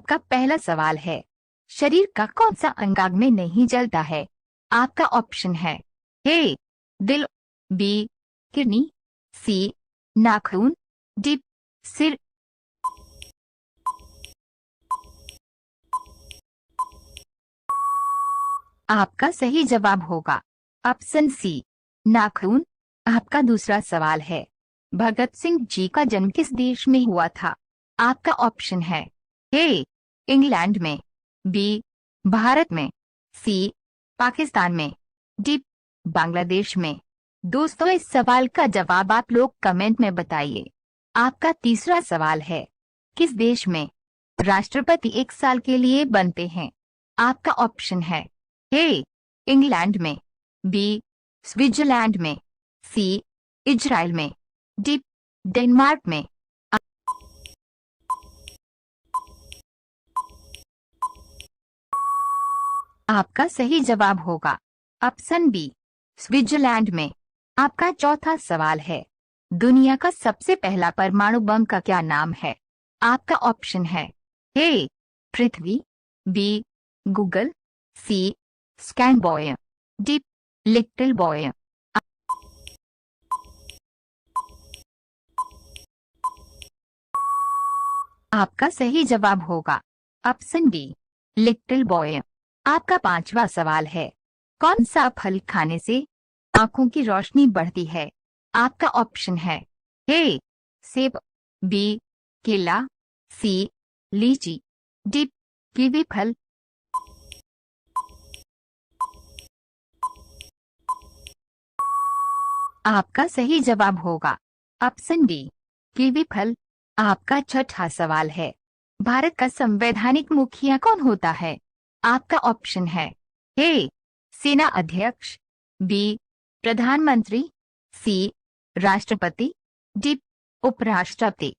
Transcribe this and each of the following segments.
आपका पहला सवाल है, शरीर का कौन सा अंग आग में नहीं जलता है? आपका ऑप्शन है ए दिल, बी किडनी, सी नाखून, डी सिर। आपका सही जवाब होगा ऑप्शन सी नाखून। आपका दूसरा सवाल है, भगत सिंह जी का जन्म किस देश में हुआ था? आपका ऑप्शन है ए इंग्लैंड में, बी भारत में, सी पाकिस्तान में, डी बांग्लादेश में। दोस्तों, इस सवाल का जवाब आप लोग कमेंट में बताइए। आपका तीसरा सवाल है, किस देश में राष्ट्रपति एक साल के लिए बनते हैं? आपका ऑप्शन है ए इंग्लैंड में, बी स्विट्जरलैंड में, सी इजराइल में, डी डेनमार्क में। आपका सही जवाब होगा ऑप्शन बी स्विट्जरलैंड में। आपका चौथा सवाल है, दुनिया का सबसे पहला परमाणु बम का क्या नाम है? आपका ऑप्शन है ए पृथ्वी, B Google, C scan boy, D little boy. आपका सही जवाब होगा ऑप्शन डी लिटिल बॉय। आपका पांचवा सवाल है, कौन सा फल खाने से आंखों की रोशनी बढ़ती है? आपका ऑप्शन है ए सेब, बी केला, सी लीची, डी कीवी फल। आपका सही जवाब होगा ऑप्शन डी कीवी फल। आपका छठा सवाल है, भारत का संवैधानिक मुखिया कौन होता है? आपका ऑप्शन है ए सेना अध्यक्ष, बी प्रधानमंत्री, सी राष्ट्रपति, डी उपराष्ट्रपति।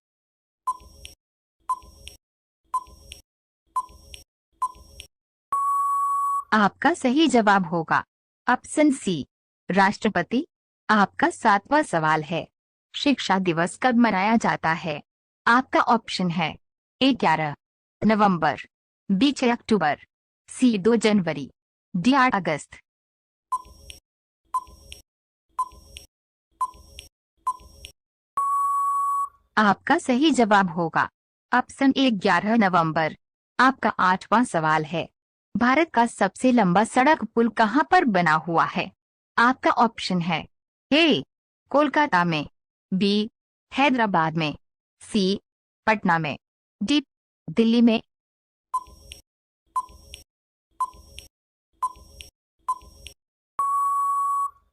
आपका सही जवाब होगा ऑप्शन सी राष्ट्रपति। आपका सातवां सवाल है, शिक्षा दिवस कब मनाया जाता है? आपका ऑप्शन है ए 11 नवंबर, बी 6 अक्टूबर, सी 2 जनवरी, डी 8 अगस्त। आपका सही जवाब होगा ऑप्शन ए 11 नवंबर। आपका आठवां सवाल है, भारत का सबसे लंबा सड़क पुल कहां पर बना हुआ है? आपका ऑप्शन है ए कोलकाता में, बी हैदराबाद में, सी पटना में, डी दिल्ली में।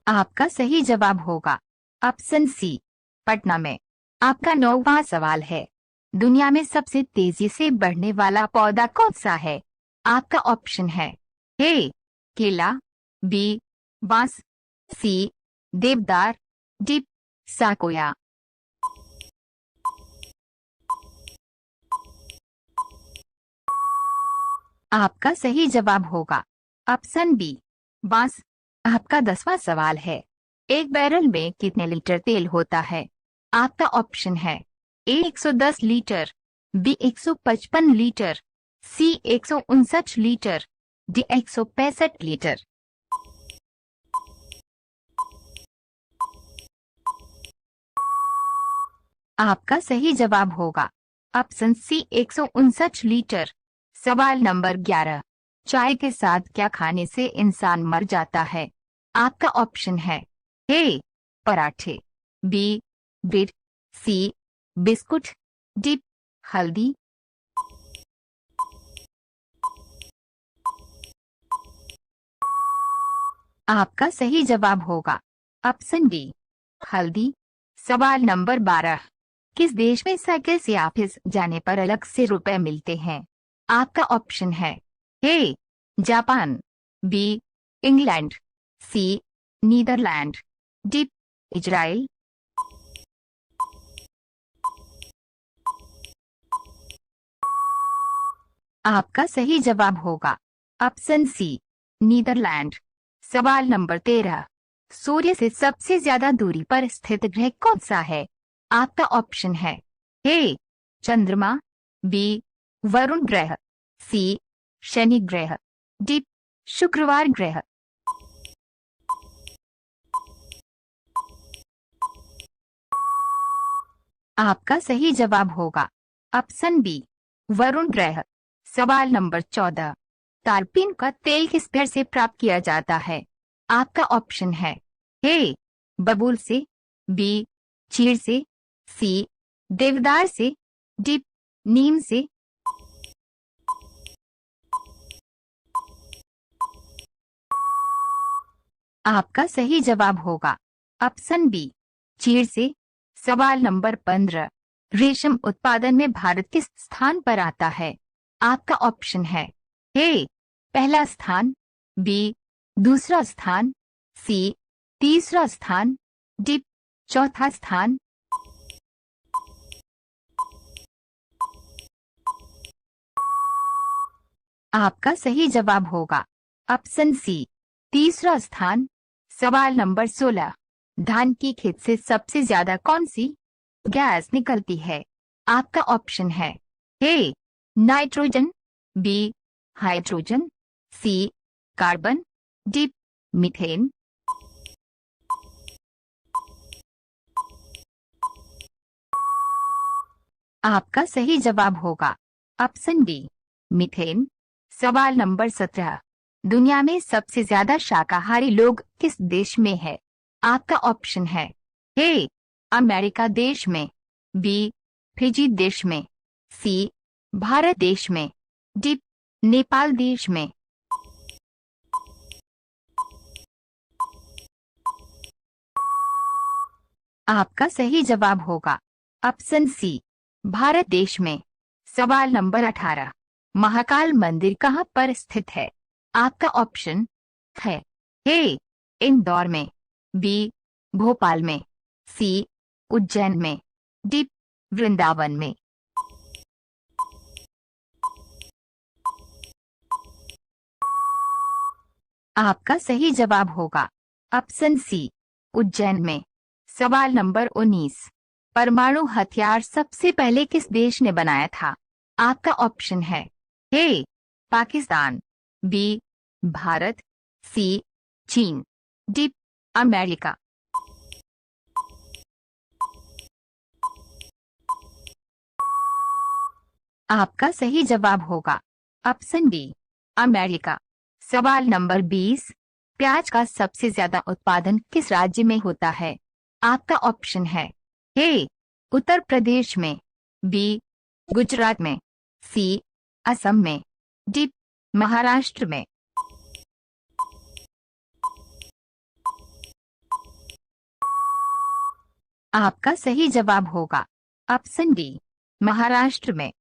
आपका सही जवाब होगा ऑप्शन सी पटना में। आपका नौवां सवाल है, दुनिया में सबसे तेजी से बढ़ने वाला पौधा कौन सा है? आपका ऑप्शन है ए केला, बी बांस, सी देवदार, डी साकोया। आपका सही जवाब होगा ऑप्शन बी बांस। आपका 10वां सवाल है, एक बैरल में कितने लीटर तेल होता है? आपका ऑप्शन है ए 110 लीटर, बी 155 लीटर, सी 159 लीटर, डी 165 लीटर। आपका सही जवाब होगा ऑप्शन सी 159 लीटर। सवाल नंबर 11, चाय के साथ क्या खाने से इंसान मर जाता है? आपका ऑप्शन है ए पराठे, बी ब्रेड, सी बिस्कुट, डी हल्दी। आपका सही जवाब होगा ऑप्शन डी हल्दी। सवाल नंबर 12, किस देश में साइकिल से ऑफिस जाने पर अलग से रुपए मिलते हैं? आपका ऑप्शन है A Japan, B England, C Netherland, D Israel. आपका सही जवाब होगा ऑप्शन सी नीदरलैंड। सवाल नंबर 13, सूर्य से सबसे ज्यादा दूरी पर स्थित ग्रह कौन सा है? आपका ऑप्शन है ए चंद्रमा, बी वरुण ग्रह, सी शनि ग्रह, डी शुक्रवार ग्रह। आपका सही जवाब होगा ऑप्शन बी, वरुण ग्रह। सवाल नंबर 14, तारपीन का तेल किस पेड़ से प्राप्त किया जाता है? आपका ऑप्शन है ए बबूल से, बी चीड़ से, सी देवदार से, डी नीम से। आपका सही जवाब होगा ऑप्शन बी, चीड़ से। सवाल नंबर 15, रेशम उत्पादन में भारत किस स्थान पर आता है? आपका ऑप्शन है ए पहला स्थान, बी दूसरा स्थान, सी तीसरा स्थान, डी चौथा स्थान। आपका सही जवाब होगा ऑप्शन सी, तीसरा स्थान। सवाल नंबर 16, धान की खेत से सबसे ज्यादा कौन सी गैस निकलती है? आपका ऑप्शन है A nitrogen, B hydrogen, C carbon, D methane. आपका सही जवाब होगा ऑप्शन डी, मीथेन। सवाल नंबर 17, दुनिया में सबसे ज्यादा शाकाहारी लोग किस देश में है? आपका ऑप्शन है ए अमेरिका देश में, बी फिजी देश में, सी भारत देश में, डी नेपाल देश में। आपका सही जवाब होगा ऑप्शन सी, भारत देश में। सवाल नंबर 18, महाकाल मंदिर कहाँ पर स्थित है? आपका ऑप्शन है ए इंदौर में, बी भोपाल में, सी उज्जैन में, डी वृंदावन में। आपका सही जवाब होगा ऑप्शन सी, उज्जैन में। सवाल नंबर 19, परमाणु हथियार सबसे पहले किस देश ने बनाया था? आपका ऑप्शन है ए पाकिस्तान, बी भारत, सी चीन, डी अमेरिका। आपका सही जवाब होगा ऑप्शन डी, अमेरिका। सवाल नंबर 20, प्याज का सबसे ज्यादा उत्पादन किस राज्य में होता है? आपका ऑप्शन है ए उत्तर प्रदेश में, बी गुजरात में, सी असम में, डी महाराष्ट्र में। आपका सही जवाब होगा ऑप्शन डी, महाराष्ट्र में।